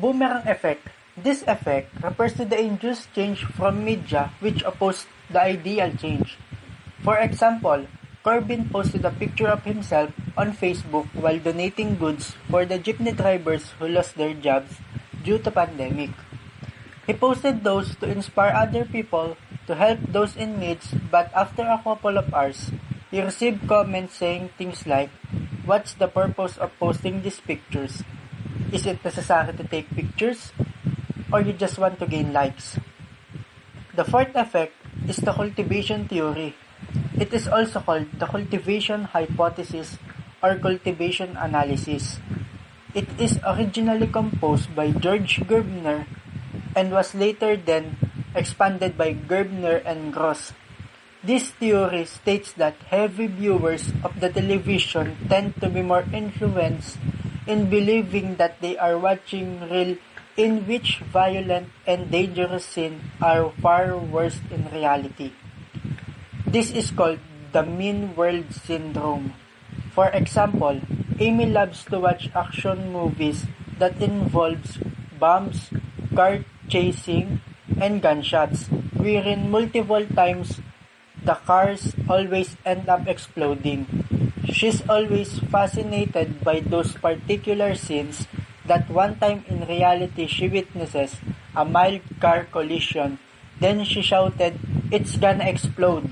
Boomerang effect. This effect refers to the induced change from media which oppose the ideal change. For example, Corbyn posted a picture of himself on Facebook while donating goods for the jeepney drivers who lost their jobs due to pandemic. He posted those to inspire other people to help those in need, but after a couple of hours, he received comments saying things like, "What's the purpose of posting these pictures? Is it necessary to take pictures? Or you just want to gain likes?" The fourth effect is the cultivation theory. It is also called the cultivation hypothesis or cultivation analysis. It is originally composed by George Gerbner and was later then expanded by Gerbner and Gross. This theory states that heavy viewers of the television tend to be more influenced in believing that they are watching real in which violent and dangerous scenes are far worse in reality. This is called the mean world syndrome. For example, Amy loves to watch action movies that involves bombs, car chasing, and gunshots, wherein multiple times the cars always end up exploding. She's always fascinated by those particular scenes that one time in reality she witnesses a mild car collision. Then she shouted, "It's gonna explode."